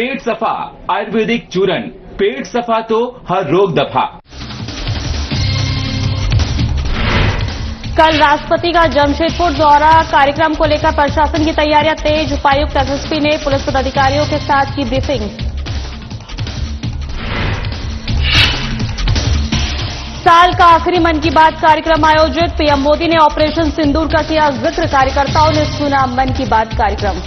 पेट सफा आयुर्वेदिक चूरन, पेट सफा तो हर रोग दफा। कल राष्ट्रपति का जमशेदपुर दौरा, कार्यक्रम को लेकर प्रशासन की तैयारियां तेज। उपायुक्त एसएसपी ने पुलिस पदाधिकारियों के साथ की ब्रीफिंग। साल का आखिरी मन की बात कार्यक्रम आयोजित, पीएम मोदी ने ऑपरेशन सिंदूर का किया जिक्र, कार्यकर्ताओं ने सुना मन की बात कार्यक्रम।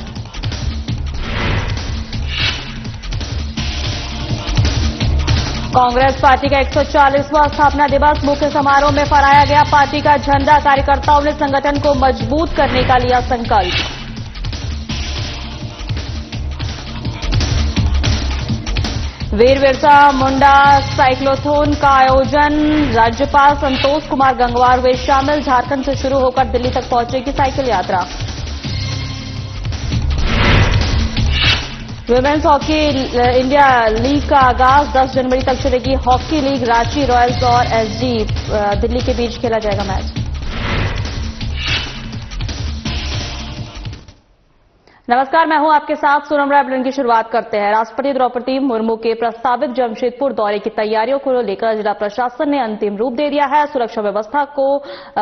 कांग्रेस पार्टी का 140वां स्थापना दिवस, मुख्य समारोह में फहराया गया पार्टी का झंडा, कार्यकर्ताओं ने संगठन को मजबूत करने का लिया संकल्प। वीर बिरसा मुंडा साइक्लोथॉन का आयोजन, राज्यपाल संतोष कुमार गंगवार हुए शामिल, झारखंड से शुरू होकर दिल्ली तक पहुंचेगी साइकिल यात्रा। विमेंस हॉकी इंडिया लीग का आगाज, 10 जनवरी तक चलेगी हॉकी लीग, रांची रॉयल्स और एसडी दिल्ली के बीच खेला जाएगा मैच। नमस्कार, मैं हूं आपके साथ सोनम राय। बुलेटिन की शुरुआत करते हैं। राष्ट्रपति द्रौपदी मुर्मू के प्रस्तावित जमशेदपुर दौरे की तैयारियों को लेकर जिला प्रशासन ने अंतिम रूप दे दिया है। सुरक्षा व्यवस्था को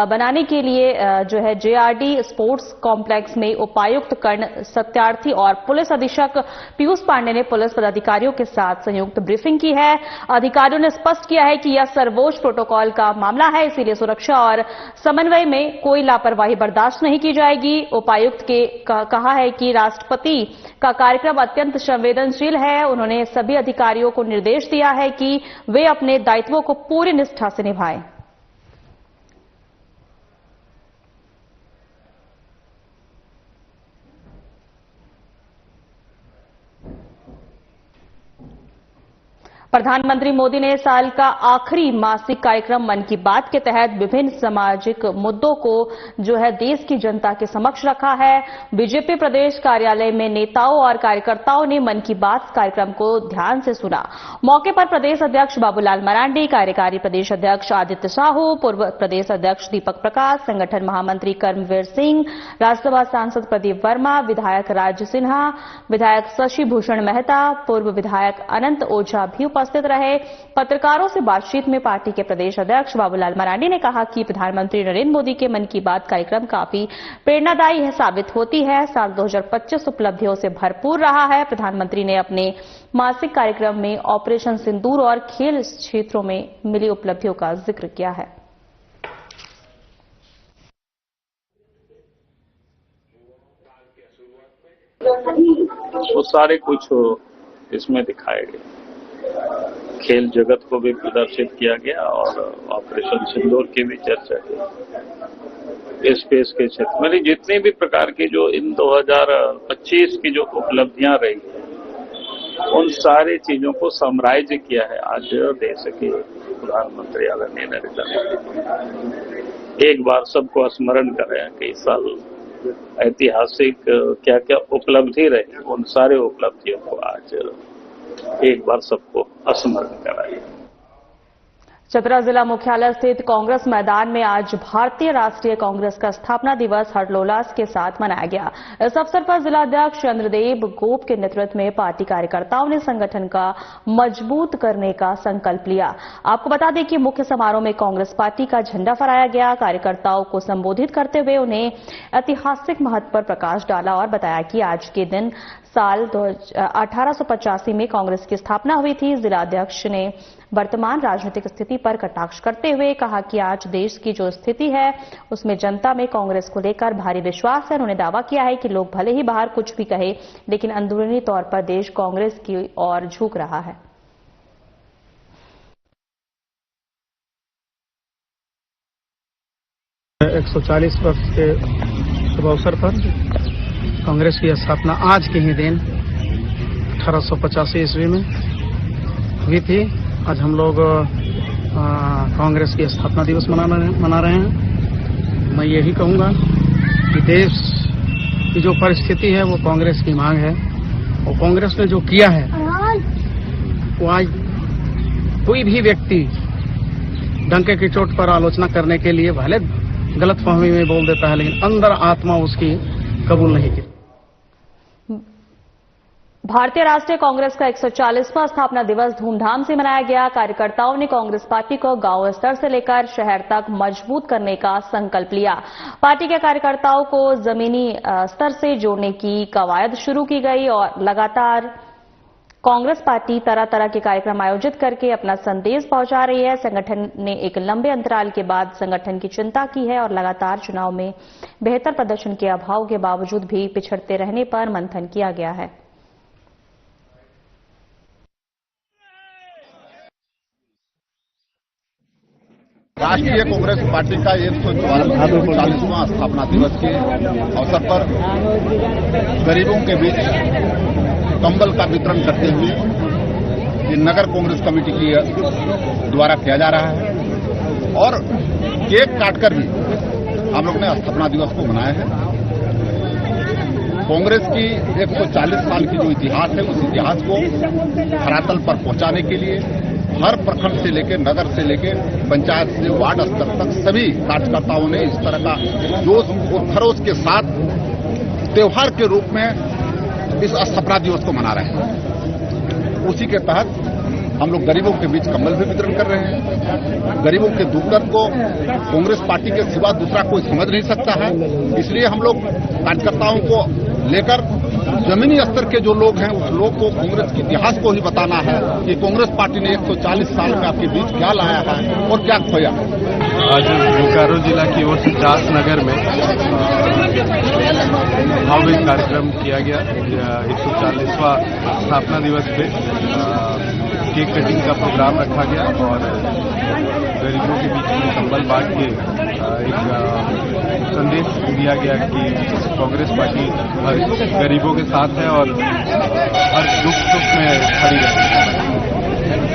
बनाने के लिए जो है जेआरडी स्पोर्ट्स कॉम्प्लेक्स में उपायुक्त कर्ण सत्यार्थी और पुलिस अधीक्षक पीयूष पांडे ने पुलिस पदाधिकारियों के साथ संयुक्त ब्रीफिंग की है। अधिकारियों ने स्पष्ट किया है कि यह सर्वोच्च प्रोटोकॉल का मामला है, इसीलिए सुरक्षा और समन्वय में कोई लापरवाही बर्दाश्त नहीं की जाएगी। उपायुक्त के कहा है कि राष्ट्रपति का कार्यक्रम अत्यंत संवेदनशील है। उन्होंने सभी अधिकारियों को निर्देश दिया है कि वे अपने दायित्वों को पूरी निष्ठा से निभाएं। प्रधानमंत्री मोदी ने साल का आखिरी मासिक कार्यक्रम मन की बात के तहत विभिन्न सामाजिक मुद्दों को जो है देश की जनता के समक्ष रखा है। बीजेपी प्रदेश कार्यालय में नेताओं और कार्यकर्ताओं ने मन की बात कार्यक्रम को ध्यान से सुना। मौके पर प्रदेश अध्यक्ष बाबूलाल मरांडी, कार्यकारी प्रदेश अध्यक्ष आदित्य साहू, पूर्व प्रदेश अध्यक्ष दीपक प्रकाश, संगठन महामंत्री कर्मवीर सिंह, राज्यसभा सांसद प्रदीप वर्मा, विधायक राज सिन्हा, विधायक शशि भूषण मेहता, पूर्व विधायक अनंत ओझा भी उपस्थित रहे। पत्रकारों से बातचीत में पार्टी के प्रदेश अध्यक्ष बाबूलाल मरांडी ने कहा कि प्रधानमंत्री नरेंद्र मोदी के मन की बात कार्यक्रम काफी प्रेरणादायी साबित होती है। साल 2025 उपलब्धियों से भरपूर रहा है। प्रधानमंत्री ने अपने मासिक कार्यक्रम में ऑपरेशन सिंदूर और खेल क्षेत्रों में मिली उपलब्धियों का जिक्र किया है। वो सारे कुछ इसमें दिखाए गए, खेल जगत को भी प्रदर्शित किया गया और ऑपरेशन सिंदूर की भी चर्चा की। स्पेस के क्षेत्र में जितने भी प्रकार की जो इन 2025 की जो उपलब्धियां रही है उन सारी चीजों को समराइज किया है आज देश के प्रधानमंत्री आदरणीय नरेंद्र मोदी। एक बार सबको स्मरण कर रहे हैं कि इस साल ऐतिहासिक क्या क्या उपलब्धि रही, उन सारे उपलब्धियों को आज एक बार सबको स्मरण कराया। चतरा जिला मुख्यालय स्थित कांग्रेस मैदान में आज भारतीय राष्ट्रीय कांग्रेस का स्थापना दिवस हर्षोल्लास के साथ मनाया गया। इस अवसर पर जिलाध्यक्ष चंद्रदेव गोप के नेतृत्व में पार्टी कार्यकर्ताओं ने संगठन का मजबूत करने का संकल्प लिया। आपको बता दें कि मुख्य समारोह में कांग्रेस पार्टी का झंडा फहराया गया। कार्यकर्ताओं को संबोधित करते हुए उन्हें ऐतिहासिक महत्व पर प्रकाश डाला और बताया कि आज के दिन साल 1885 में कांग्रेस की स्थापना हुई थी। जिलाध्यक्ष ने वर्तमान राजनीतिक स्थिति पर कटाक्ष करते हुए कहा कि आज देश की जो स्थिति है उसमें जनता में कांग्रेस को लेकर भारी विश्वास है। उन्होंने दावा किया है कि लोग भले ही बाहर कुछ भी कहे, लेकिन अंदरूनी तौर पर देश कांग्रेस की ओर झुक रहा है। एक 140 वर्ष के शुभ अवसर पर कांग्रेस की स्थापना आज के ही दिन 1885 ईस्वी में हुई थी। आज हम लोग कांग्रेस की स्थापना दिवस मना रहे हैं। मैं यही कहूंगा कि देश की जो परिस्थिति है वो कांग्रेस की मांग है और कांग्रेस ने जो किया है वो आज कोई भी व्यक्ति डंके की चोट पर आलोचना करने के लिए भले गलतफहमी में बोल देता है, लेकिन अंदर आत्मा उसकी कबूल नहीं की। भारतीय राष्ट्रीय कांग्रेस का 140वां स्थापना दिवस धूमधाम से मनाया गया। कार्यकर्ताओं ने कांग्रेस पार्टी को गांव स्तर से लेकर शहर तक मजबूत करने का संकल्प लिया। पार्टी के कार्यकर्ताओं को जमीनी स्तर से जोड़ने की कवायद शुरू की गई और लगातार कांग्रेस पार्टी तरह तरह के कार्यक्रम आयोजित करके अपना संदेश पहुंचा रही है। संगठन ने एक लंबे अंतराल के बाद संगठन की चिंता की है और लगातार चुनाव में बेहतर प्रदर्शन के अभाव के बावजूद भी पिछड़ते रहने पर मंथन किया गया है। राष्ट्रीय कांग्रेस पार्टी का 140वां स्थापना दिवस के अवसर पर गरीबों के बीच कंबल का वितरण करते हुए ये नगर कांग्रेस कमेटी की द्वारा किया जा रहा है और केक काटकर भी हम लोग ने स्थापना दिवस को मनाया है। कांग्रेस की 140 साल की जो इतिहास है उस इतिहास को धरातल पर पहुंचाने के लिए हर प्रखंड से लेकर नगर से लेकर पंचायत से वार्ड स्तर तक सभी कार्यकर्ताओं ने इस तरह का जोश और खरोश के साथ त्योहार के रूप में इस स्थापना दिवस को मना रहे हैं। उसी के तहत हम लोग गरीबों के बीच कंबल भी वितरण कर रहे हैं। गरीबों के दुख दर्द को कांग्रेस पार्टी के सिवा दूसरा कोई समझ नहीं सकता है, इसलिए हम लोग कार्यकर्ताओं को लेकर जमीनी स्तर के जो लोग हैं उस लोग को कांग्रेस के इतिहास को ही बताना है कि कांग्रेस पार्टी ने 140 साल में आपके बीच क्या लाया है और क्या खोया। आज बोकारो जिला की ओर से चास नगर में भव्य कार्यक्रम किया गया। 140वां स्थापना दिवस पे केक कटिंग का प्रोग्राम रखा गया और गरीबों के बीच में कंबल बांट के एक संदेश दिया गया कि कांग्रेस पार्टी गरीबों के साथ है और हर दुख सुख में खड़ी रहती है।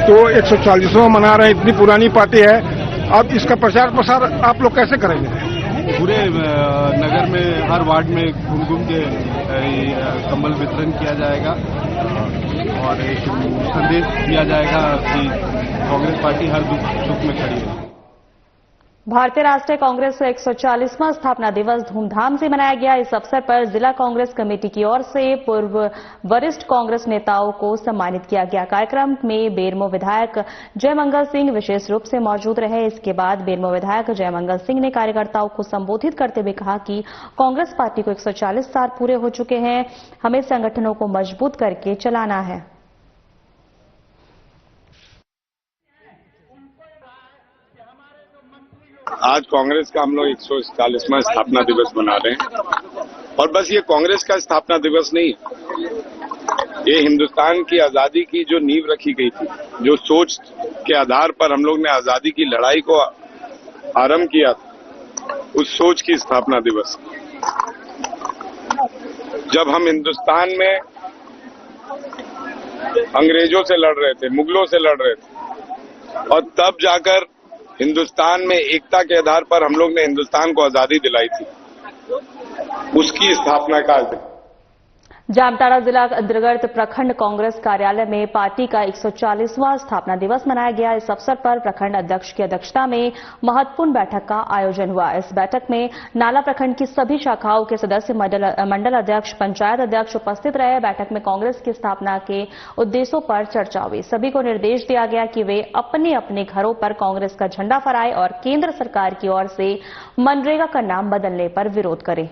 तो 140वां मना रहे हैं, इतनी पुरानी पार्टी है, अब इसका प्रचार प्रसार आप लोग कैसे करेंगे? पूरे नगर में हर वार्ड में घूम घूम के कंबल वितरण किया जाएगा और एक संदेश दिया जाएगा कि कांग्रेस पार्टी हर दुख सुख में खड़ी है। भारतीय राष्ट्रीय कांग्रेस का 140वां स्थापना दिवस धूमधाम से मनाया गया। इस अवसर पर जिला कांग्रेस कमेटी की ओर से पूर्व वरिष्ठ कांग्रेस नेताओं को सम्मानित किया गया। कार्यक्रम में बेरमो विधायक जयमंगल सिंह विशेष रूप से मौजूद रहे। इसके बाद बेरमो विधायक जयमंगल सिंह ने कार्यकर्ताओं को संबोधित करते हुए कहा कि कांग्रेस पार्टी को 140 साल पूरे हो चुके हैं, हमें संगठनों को मजबूत करके चलाना है। आज कांग्रेस का हम लोग 140वां स्थापना दिवस मना रहे हैं और बस ये कांग्रेस का स्थापना दिवस नहीं, ये हिंदुस्तान की आजादी की जो नींव रखी गई थी, जो सोच के आधार पर हम लोग ने आजादी की लड़ाई को आरंभ किया था, उस सोच की स्थापना दिवस। जब हम हिंदुस्तान में अंग्रेजों से लड़ रहे थे, मुगलों से लड़ रहे थे और तब जाकर हिंदुस्तान में एकता के आधार पर हम लोग ने हिंदुस्तान को आजादी दिलाई थी, उसकी स्थापना का जामताड़ा जिला अंतर्गत प्रखंड कांग्रेस कार्यालय में पार्टी का 140वां स्थापना दिवस मनाया गया। इस अवसर पर प्रखंड अध्यक्ष की अध्यक्षता में महत्वपूर्ण बैठक का आयोजन हुआ। इस बैठक में नाला प्रखंड की सभी शाखाओं के सदस्य, मंडल अध्यक्ष, पंचायत अध्यक्ष उपस्थित रहे। बैठक में कांग्रेस की स्थापना के उद्देश्यों पर चर्चा हुई। सभी को निर्देश दिया गया कि वे अपने अपने घरों पर कांग्रेस का झंडा फहराएं और केंद्र सरकार की ओर से मनरेगा का नाम बदलने पर विरोध करें।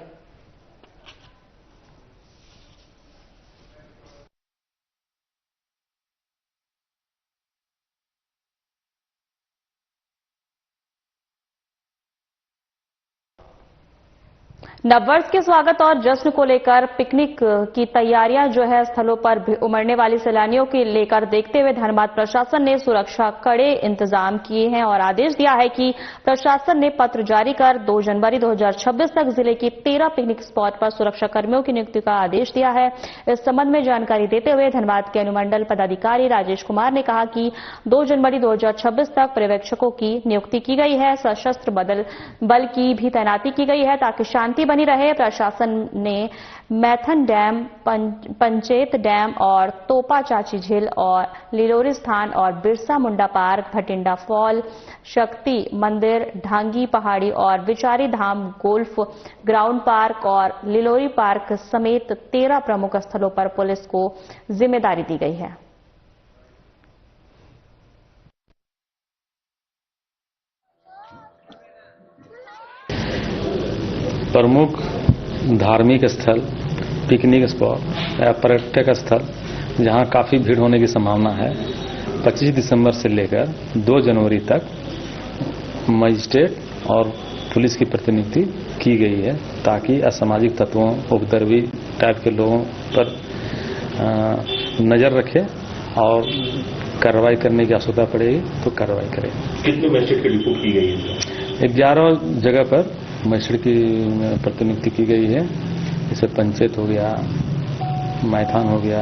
नववर्ष के स्वागत और जश्न को लेकर पिकनिक की तैयारियां जो है स्थलों पर उमड़ने वाले सैलानियों के लेकर देखते हुए धनबाद प्रशासन ने सुरक्षा कड़े इंतजाम किए हैं और आदेश दिया है कि प्रशासन ने पत्र जारी कर 2 जनवरी 2026 तक जिले की 13 पिकनिक स्पॉट पर सुरक्षा कर्मियों की नियुक्ति का आदेश दिया है। इस संबंध में जानकारी देते हुए धनबाद के अनुमंडल पदाधिकारी राजेश कुमार ने कहा कि 2 जनवरी 2026 तक पर्यवेक्षकों की नियुक्ति की गई है। सशस्त्र बल की भी तैनाती की गई है ताकि शांति बनी रहे। प्रशासन ने मैथन डैम, पंचेत डैम और तोपा चाची झील और लिलोरी स्थान और बिरसा मुंडा पार्क, भटिंडा फॉल, शक्ति मंदिर, ढांगी पहाड़ी और विचारी धाम गोल्फ ग्राउंड पार्क और लिलोरी पार्क समेत 13 प्रमुख स्थलों पर पुलिस को जिम्मेदारी दी गई है। प्रमुख धार्मिक स्थल, पिकनिक स्पॉट या पर्यटक स्थल जहां काफी भीड़ होने की संभावना है, 25 दिसंबर से लेकर 2 जनवरी तक मजिस्ट्रेट और पुलिस की प्रतिनियुक्ति की गई है, ताकि असामाजिक तत्वों, उपद्रवी टाइप के लोगों पर नजर रखे और कार्रवाई करने की आवश्यकता पड़ेगी तो कार्रवाई करें। कितने मजिस्ट्रेट की रिपोर्ट की गई है? 11 जगह पर मजिस्ट्रेट की प्रतिनियुक्ति की गई है। जैसे पंचायत हो गया, मैथान हो गया,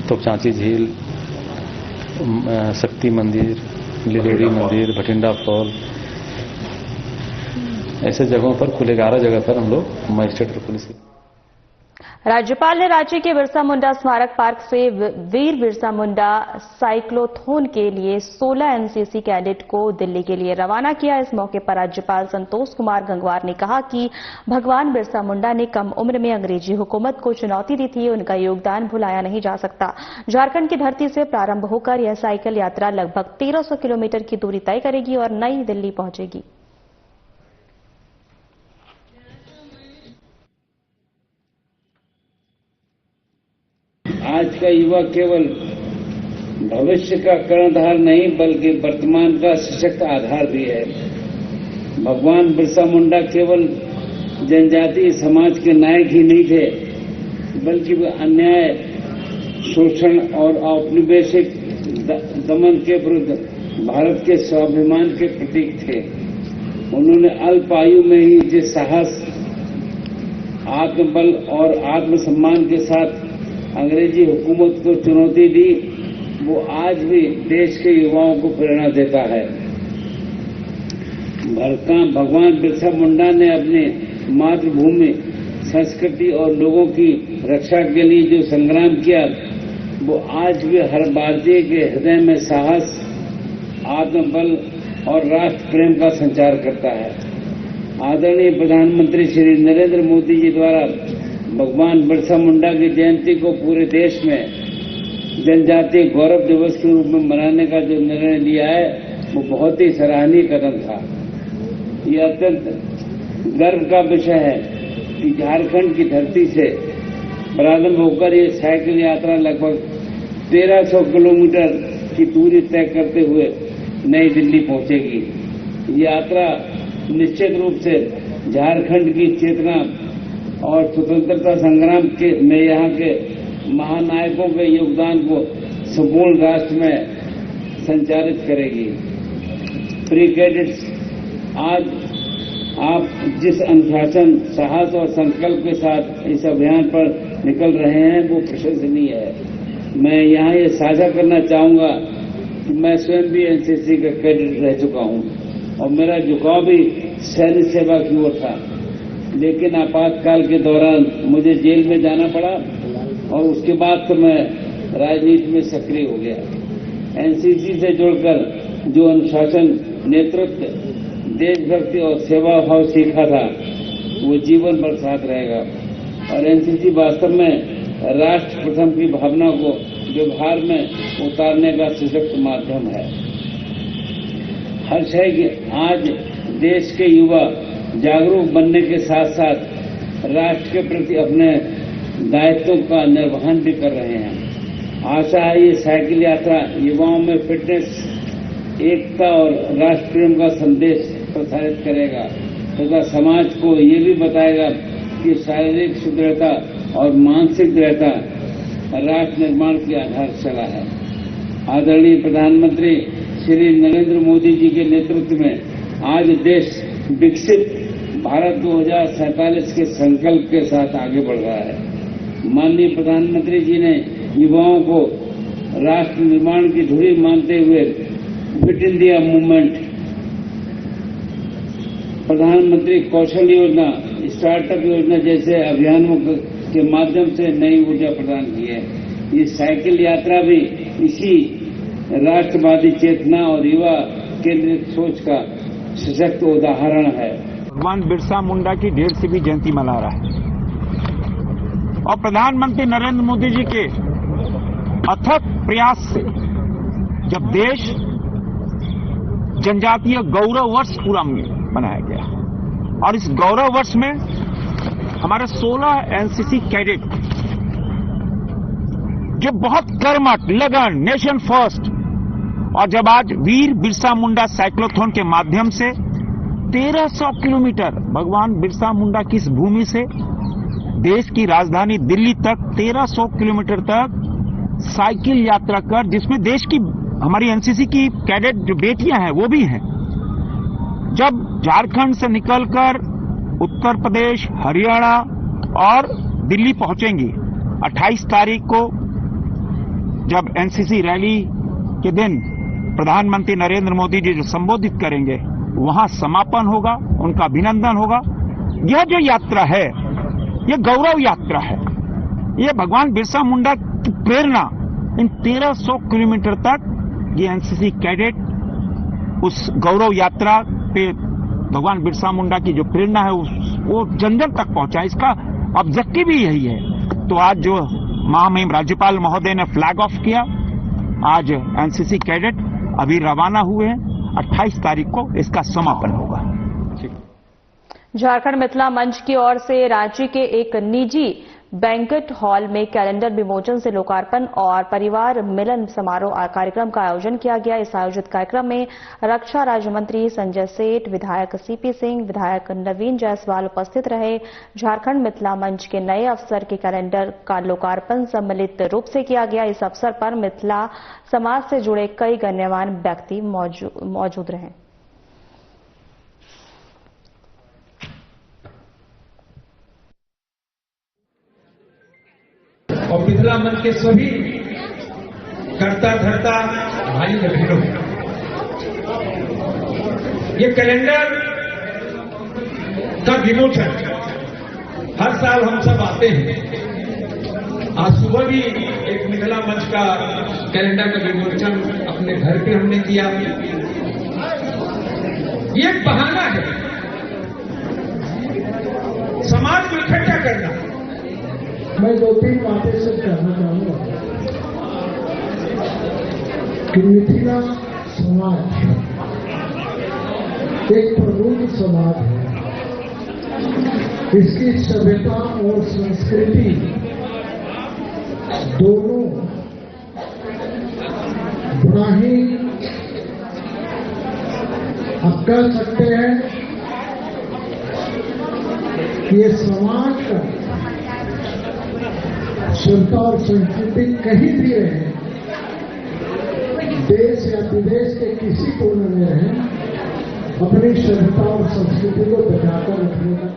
तोपचाची झील, शक्ति मंदिर, लिलोरी मंदिर, भटिंडा फॉल, ऐसे जगहों पर कुल 11 जगह पर हम लोग मजिस्ट्रेट और पुलिस। राज्यपाल ने रांची के बिरसा मुंडा स्मारक पार्क से वीर बिरसा मुंडा साइक्लोथॉन के लिए 16 एनसीसी कैडेट को दिल्ली के लिए रवाना किया। इस मौके पर राज्यपाल संतोष कुमार गंगवार ने कहा कि भगवान बिरसा मुंडा ने कम उम्र में अंग्रेजी हुकूमत को चुनौती दी थी, उनका योगदान भुलाया नहीं जा सकता। झारखंड की धरती से प्रारंभ होकर यह साइकिल यात्रा लगभग 1300 किलोमीटर की दूरी तय करेगी और नई दिल्ली पहुंचेगी। आज का युवा केवल भविष्य का कर्णधार नहीं बल्कि वर्तमान का सशक्त आधार भी है। भगवान बिरसा मुंडा केवल जनजातीय समाज के नायक ही नहीं थे, बल्कि वे अन्याय, शोषण और औपनिवेशिक दमन के विरुद्ध भारत के स्वाभिमान के प्रतीक थे। उन्होंने अल्प आयु में ही जिस साहस, आत्मबल और आत्मसम्मान के साथ अंग्रेजी हुकूमत को चुनौती दी, वो आज भी देश के युवाओं को प्रेरणा देता है। भगवान बिरसा मुंडा ने अपने मातृभूमि, संस्कृति और लोगों की रक्षा के लिए जो संग्राम किया, वो आज भी हर भारतीय के हृदय में साहस, आत्मबल और राष्ट्र प्रेम का संचार करता है। आदरणीय प्रधानमंत्री श्री नरेंद्र मोदी जी द्वारा भगवान बिरसा मुंडा की जयंती को पूरे देश में जनजातीय गौरव दिवस के रूप में मनाने का जो निर्णय लिया है, वो बहुत ही सराहनीय कदम था। ये अत्यंत गर्व का विषय है कि झारखंड की धरती से प्रारंभ होकर ये साइकिल यात्रा लगभग 1300 किलोमीटर की दूरी तय करते हुए नई दिल्ली पहुंचेगी। यात्रा निश्चित रूप से झारखंड की चेतना और स्वतंत्रता संग्राम में यहाँ के महानायकों के योगदान को संपूर्ण राष्ट्र में संचारित करेगी। प्री कैडेट्स, आज आप जिस अनुशासन, साहस और संकल्प के साथ इस अभियान पर निकल रहे हैं, वो प्रशंसनीय है। मैं यहाँ ये साझा करना चाहूंगा कि मैं स्वयं भी एनसीसी का कैडेट रह चुका हूँ और मेरा झुकाव भी सैन्य सेवा की ओर था, लेकिन आपातकाल के दौरान मुझे जेल में जाना पड़ा और उसके बाद तो मैं राजनीति में सक्रिय हो गया। एनसीसी से जुड़कर जो अनुशासन, नेतृत्व, देशभक्ति और सेवा भाव सीखा था, वो जीवन भर साथ रहेगा। और एनसीसी वास्तव में राष्ट्र प्रथम की भावना को व्यवहार में उतारने का सशक्त माध्यम है। हर्ष है कि आज देश के युवा जागरूक बनने के साथ साथ राष्ट्र के प्रति अपने दायित्वों का निर्वहन भी कर रहे हैं। आशा है ये साइकिल यात्रा युवाओं में फिटनेस, एकता और राष्ट्र प्रेम का संदेश प्रसारित करेगा तथा समाज को ये भी बताएगा कि शारीरिक सुदृढ़ता और मानसिक दृढ़ता राष्ट्र निर्माण की आधारशिला है। आदरणीय प्रधानमंत्री श्री नरेंद्र मोदी जी के नेतृत्व में आज देश विकसित भारत 2047 के संकल्प के साथ आगे बढ़ रहा है। माननीय प्रधानमंत्री जी ने युवाओं को राष्ट्र निर्माण की धुरी मानते हुए फिट इंडिया मूवमेंट प्रधानमंत्री कौशल योजना, स्टार्टअप योजना जैसे अभियानों के माध्यम से नई ऊर्जा प्रदान की है। ये साइकिल यात्रा भी इसी राष्ट्रवादी चेतना और युवा केंद्रित सोच का सशक्त उदाहरण है। भगवान बिरसा मुंडा की 150वीं जयंती मना रहा है और प्रधानमंत्री नरेंद्र मोदी जी के अथक प्रयास से जब देश जनजातीय गौरव वर्ष पूरा मनाया गया और इस गौरव वर्ष में हमारे 16 एनसीसी कैडेट जो बहुत कर्मठ, लगन, नेशन फर्स्ट, और जब आज वीर बिरसा मुंडा साइक्लोथॉन के माध्यम से 1300 किलोमीटर भगवान बिरसा मुंडा की इस भूमि से देश की राजधानी दिल्ली तक 1300 किलोमीटर तक साइकिल यात्रा कर, जिसमें देश की हमारी एनसीसी की कैडेट जो बेटियां हैं वो भी हैं, जब झारखंड से निकलकर उत्तर प्रदेश, हरियाणा और दिल्ली पहुंचेंगी 28 तारीख को, जब एनसीसी रैली के दिन प्रधानमंत्री नरेंद्र मोदी जी जो संबोधित करेंगे वहां समापन होगा, उनका अभिनंदन होगा। यह जो यात्रा है यह गौरव यात्रा है, यह भगवान बिरसा मुंडा की प्रेरणा इन 1300 किलोमीटर तक ये एनसीसी कैडेट उस गौरव यात्रा पे भगवान बिरसा मुंडा की जो प्रेरणा है वो जन जन तक पहुंचा। इसका ऑब्जेक्टिव ही यही है। तो आज जो महामहिम राज्यपाल महोदय ने फ्लैग ऑफ किया, आज एनसीसी कैडेट अभी रवाना हुए हैं, 28 तारीख को इसका समापन होगा। झारखंड मिथिला मंच की ओर से रांची के एक निजी बैंक्वेट हॉल में कैलेंडर विमोचन से लोकार्पण और परिवार मिलन समारोह कार्यक्रम का आयोजन किया गया। इस आयोजित कार्यक्रम में रक्षा राज्य मंत्री संजय सेठ, विधायक सीपी सिंह, विधायक नवीन जायसवाल उपस्थित रहे। झारखंड मिथिला मंच के नए अवसर के कैलेंडर का लोकार्पण सम्मिलित रूप से किया गया। इस अवसर पर मिथिला समाज से जुड़े कई गण्यमान्य व्यक्ति मौजूद रहे। और मिथिला मंच के सभी कर्ता धर्ता भाई बहनों, ये कैलेंडर का विमोचन हर साल हम सब आते हैं। आज सुबह भी एक मिथिला मंच का कैलेंडर का विमोचन अपने घर पे हमने किया। ये एक बहाना है समाज को इकट्ठा करना। मैं 2-3 बातें से कहना चाहूंगा कि मिथिला समाज एक प्रबुद्ध समाज है। इसकी सभ्यता और संस्कृति दोनों बड़ा ही आप कह सकते हैं कि ये समाज का सभ्यता और संस्कृति कहीं भी रहे, देश या विदेश के किसी कोने में रहे, अपनी सभ्यता और संस्कृति को बचाकर रखने का।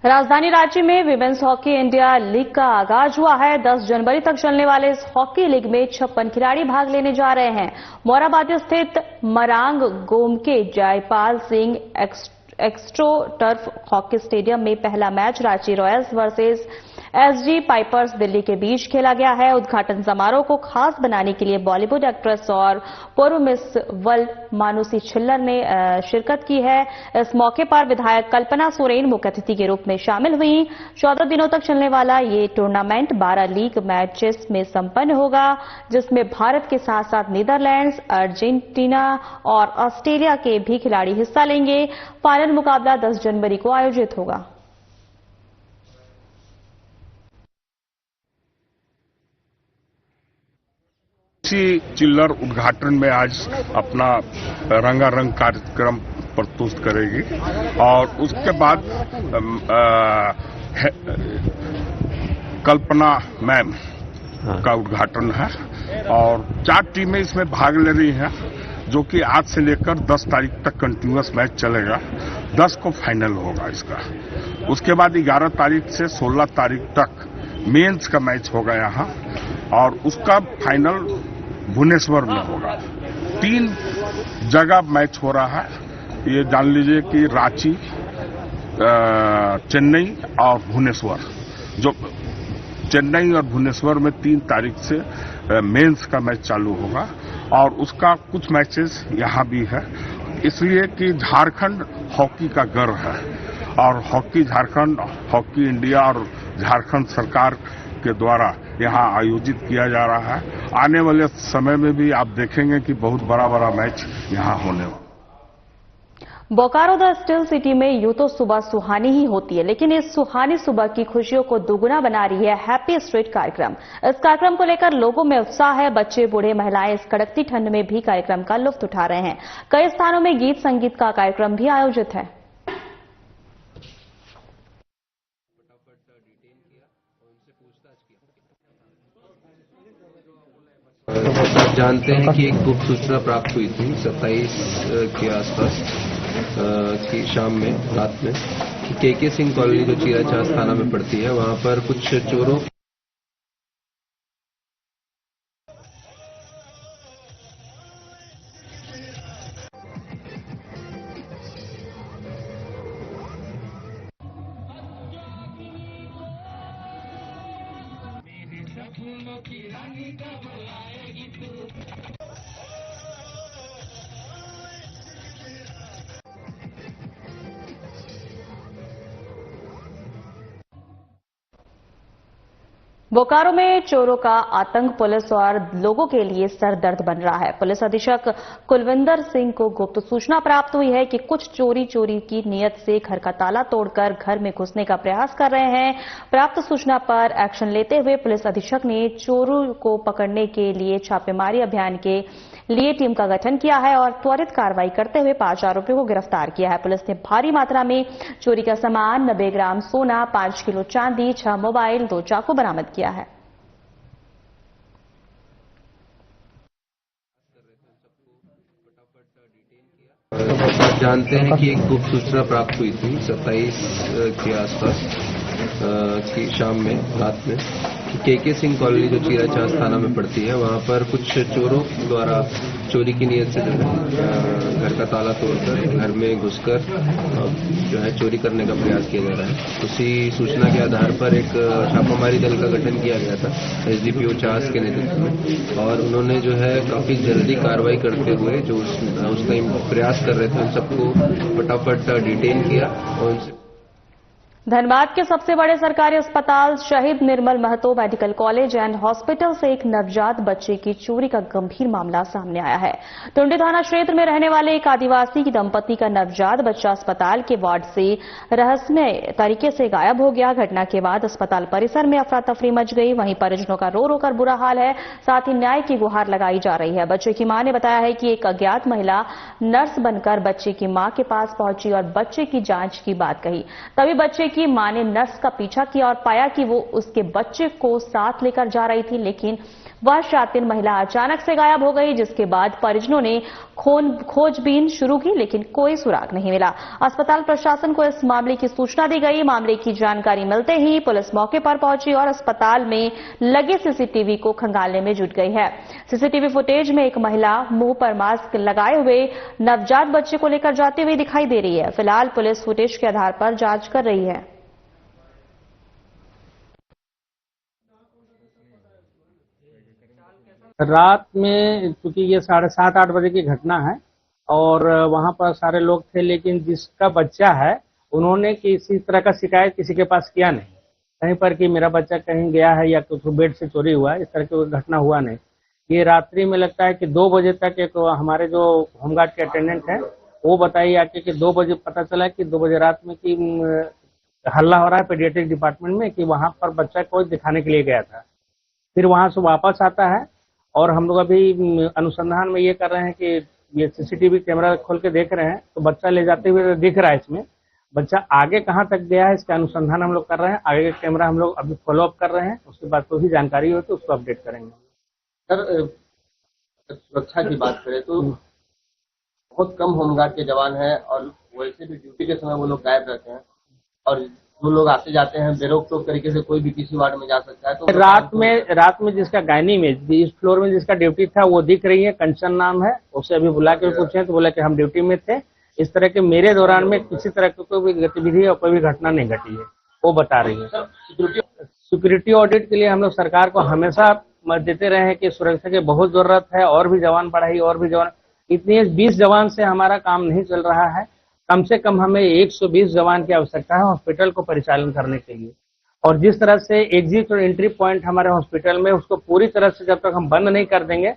राजधानी रांची में विमेंस हॉकी इंडिया लीग का आगाज हुआ है। 10 जनवरी तक चलने वाले इस हॉकी लीग में 56 खिलाड़ी भाग लेने जा रहे हैं। मोराबादी स्थित Marang Gomke Jaipal Singh astro turf hockey stadium में पहला match Ranchi Royals versus SG Pipers Delhi के बीच खेला गया है। उद्घाटन समारोह को खास बनाने के लिए बॉलीवुड एक्ट्रेस और पूर्व मिस वर्ल्ड मानुषी छिल्लर ने शिरकत की है। इस मौके पर विधायक कल्पना सोरेन मुख्य अतिथि के रूप में शामिल हुई। 14 दिनों तक चलने वाला ये टूर्नामेंट 12 लीग मैचेस में संपन्न होगा, जिसमें भारत के साथ साथ नीदरलैंड्स, अर्जेंटीना और ऑस्ट्रेलिया के भी खिलाड़ी हिस्सा लेंगे। फाइनल मुकाबला 10 जनवरी को आयोजित होगा। चिल्लर उद्घाटन में आज अपना रंगारंग कार्यक्रम प्रस्तुत करेगी और उसके बाद कल्पना मैम का उद्घाटन है और 4 टीमें इसमें भाग ले रही हैं, जो कि आज से लेकर 10 तारीख तक कंटिन्यूअस मैच चलेगा। 10 को फाइनल होगा इसका। उसके बाद 11 तारीख से 16 तारीख तक मेंस का मैच होगा यहाँ और उसका फाइनल भुवनेश्वर में होगा। 3 जगह मैच हो रहा है। ये जान लीजिए कि रांची, चेन्नई और भुवनेश्वर, जो चेन्नई और भुवनेश्वर में 3 तारीख से मेंस का मैच चालू होगा और उसका कुछ मैचेस यहाँ भी है, इसलिए कि झारखंड हॉकी का गर्व है और हॉकी झारखंड, हॉकी इंडिया और झारखंड सरकार के द्वारा यहाँ आयोजित किया जा रहा है। आने वाले समय में भी आप देखेंगे कि बहुत बड़ा बड़ा मैच यहाँ होने वाला। बोकारो द स्टिल सिटी में यूं तो सुबह सुहानी ही होती है, लेकिन इस सुहानी सुबह की खुशियों को दुगुना बना रही है हैप्पी स्ट्रीट कार्यक्रम। इस कार्यक्रम को लेकर लोगों में उत्साह है। बच्चे, बूढ़े, महिलाएं इस कड़कती ठंड में भी कार्यक्रम का लुत्फ उठा रहे हैं। कई स्थानों में गीत संगीत का कार्यक्रम भी आयोजित है। आप जानते हैं कि एक गुप्त सूचना प्राप्त हुई थी 27 के आसपास की शाम में, रात में, कि के सिंह कॉलोनी जो चीराचास थाना में पड़ती है, वहां पर कुछ चोरों बोकारो में चोरों का आतंक पुलिस और लोगों के लिए सरदर्द बन रहा है। पुलिस अधीक्षक कुलविंदर सिंह को गुप्त सूचना प्राप्त हुई है कि कुछ चोरी की नीयत से घर का ताला तोड़कर घर में घुसने का प्रयास कर रहे हैं। प्राप्त सूचना पर एक्शन लेते हुए पुलिस अधीक्षक ने चोरों को पकड़ने के लिए छापेमारी अभियान के लिए टीम का गठन किया है और त्वरित कार्रवाई करते हुए 5 आरोपियों को गिरफ्तार किया है। पुलिस ने भारी मात्रा में चोरी का सामान, 90 ग्राम सोना, 5 किलो चांदी, 6 मोबाइल, 2 चाकू बरामद किया है। आप जानते हैं कि एक गुप्त सूचना प्राप्त हुई थी 27 के आसपास की शाम में, रात में, कि के सिंह कॉलोनी जो चीराचास थाना में पड़ती है, वहां पर कुछ चोरों द्वारा चोरी की नीयत से घर का ताला तोड़कर घर में घुसकर जो है चोरी करने का प्रयास किया जा रहा है। उसी सूचना के आधार पर एक छापामारी दल का गठन किया गया था एसडीपीओ चास के नेतृत्व में, और उन्होंने जो है काफी जल्दी कार्रवाई करते हुए जो उस टाइम प्रयास कर रहे थे उन सबको फटाफट डिटेन किया और उनसे धनबाद के सबसे बड़े सरकारी अस्पताल Shaheed Nirmal Mahto medical college and hospital से एक नवजात बच्चे की चोरी का गंभीर मामला सामने आया है। टुंडी थाना क्षेत्र में रहने वाले एक आदिवासी की दंपति का नवजात बच्चा अस्पताल के वार्ड से रहस्यमय तरीके से गायब हो गया। घटना के बाद अस्पताल परिसर में अफरा तफरी मच गई। वहीं परिजनों का रो रो कर बुरा हाल है, साथ ही न्याय की गुहार लगाई जा रही है। बच्चे की मां ने बताया है कि एक अज्ञात महिला नर्स बनकर बच्चे की मां के पास पहुंची और बच्चे की जांच की बात कही। तभी बच्चे की मां ने नर्स का पीछा किया और पाया कि वो उसके बच्चे को साथ लेकर जा रही थी, लेकिन वह शातिर महिला अचानक से गायब हो गई, जिसके बाद परिजनों ने खोजबीन शुरू की, लेकिन कोई सुराग नहीं मिला। अस्पताल प्रशासन को इस मामले की सूचना दी गई। मामले की जानकारी मिलते ही पुलिस मौके पर पहुंची और अस्पताल में लगे सीसीटीवी को खंगालने में जुट गई है। सीसीटीवी फुटेज में एक महिला मुंह पर मास्क लगाए हुए नवजात बच्चे को लेकर जाती हुई दिखाई दे रही है। फिलहाल पुलिस फुटेज के आधार पर जांच कर रही है। रात में क्योंकि ये 7:30-8 बजे की घटना है और वहां पर सारे लोग थे, लेकिन जिसका बच्चा है उन्होंने किसी तरह का शिकायत किसी के पास किया नहीं, कहीं पर कि मेरा बच्चा कहीं गया है या कुछ बेड से चोरी हुआ है, इस तरह की घटना हुआ नहीं। ये रात्रि में लगता है कि 2 बजे तक एक हमारे जो होमगार्ड के अटेंडेंट है वो बताइए आके कि 2 बजे पता चला कि 2 बजे रात में कि हल्ला हो रहा है पीडियाट्रिक डिपार्टमेंट में कि वहां पर बच्चा को दिखाने के लिए गया था। फिर वहां से वापस आता है और हम लोग अभी अनुसंधान में ये कर रहे हैं कि ये सीसीटीवी कैमरा खोल के देख रहे हैं, तो बच्चा ले जाते हुए दिख रहा है। इसमें बच्चा आगे कहाँ तक गया है इसका अनुसंधान हम लोग कर रहे हैं। आगे का कैमरा हम लोग अभी फॉलो अप कर रहे हैं, उसके बाद कोई भी जानकारी हो तो उसको अपडेट करेंगे। सर, सुरक्षा की बात करें तो बहुत कम होमगार्ड के जवान हैं और वैसे भी ड्यूटी के समय वो लोग गायब रहते हैं और जो लोग आते जाते हैं बेरोक टोक तरीके से कोई भी किसी वार्ड में जा सकता है। तो रात में जिसका गायनी में इस फ्लोर में जिसका ड्यूटी था वो दिख रही है, कंचन नाम है, उसे अभी बुला के पूछे तो बोला कि हम ड्यूटी में थे, इस तरह के मेरे दौरान में किसी तरह की कोई भी गतिविधि और कोई भी घटना नहीं घटी है, वो बता रही है। सिक्योरिटी ऑडिट के लिए हम लोग सरकार को हमेशा मत देते रहे हैं कि सुरक्षा की बहुत जरूरत है, और भी जवान बढ़ाई, और भी जवान। इतने 20 जवान से हमारा काम नहीं चल रहा है, कम से कम हमें 120 जवान की आवश्यकता है हॉस्पिटल को परिचालन करने के लिए। और जिस तरह से एग्जिट और एंट्री पॉइंट हमारे हॉस्पिटल में, उसको पूरी तरह से जब तक हम बंद नहीं कर देंगे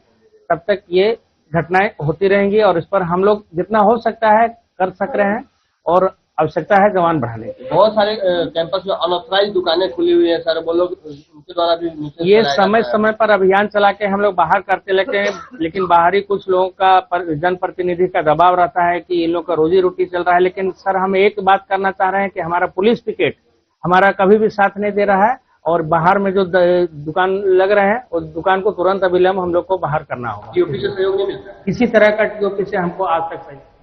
तब तक ये घटनाएं होती रहेंगी, और इस पर हम लोग जितना हो सकता है कर सक रहे हैं, और आवश्यकता है जवान बढ़ाने की। बहुत सारे कैंपस में अनऑथराइज्ड दुकानें खुली हुई है सर, वो लोग उनके द्वारा भी ये समय समय पर अभियान चला के हम लोग बाहर करते लेते हैं, लेकिन बाहरी कुछ लोगों का जनप्रतिनिधि का दबाव रहता है कि इन लोग का रोजी रोटी चल रहा है। लेकिन सर हम एक बात करना चाह रहे हैं कि हमारा पुलिस पिकेट हमारा कभी भी साथ नहीं दे रहा है, और बाहर में जो दुकान लग रहे हैं उस दुकान को तुरंत अविलंब हम लोग को बाहर करना होगा। टीओपी से सहयोग नहीं मिलता, किसी तरह का टीओपी से हमको आज तक सहयोग।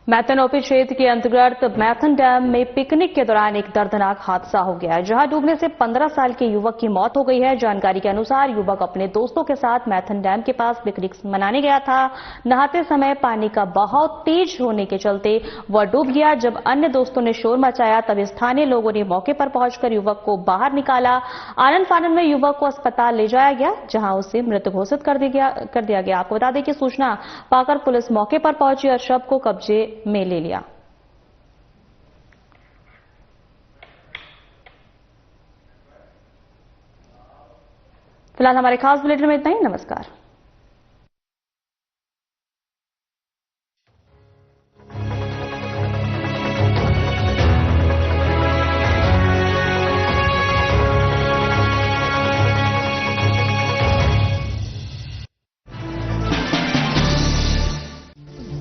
मैथन ओपी क्षेत्र के अंतर्गत मैथन डैम में पिकनिक के दौरान एक दर्दनाक हादसा हो गया है, जहां डूबने से 15 साल के युवक की मौत हो गई है। जानकारी के अनुसार युवक अपने दोस्तों के साथ मैथन डैम के पास पिकनिक मनाने गया था। नहाते समय पानी का बहाव तेज होने के चलते वह डूब गया। जब अन्य दोस्तों ने शोर मचाया तब स्थानीय लोगों ने मौके पर पहुंचकर युवक को बाहर निकाला। आनंद फानन में युवक को अस्पताल ले जाया गया, जहां उसे मृत घोषित कर दिया गया। आपको बता दें कि सूचना पाकर पुलिस मौके पर पहुंची और शव को कब्जे में ले लिया। फिलहाल हमारे खास बुलेटिन में इतना ही। नमस्कार।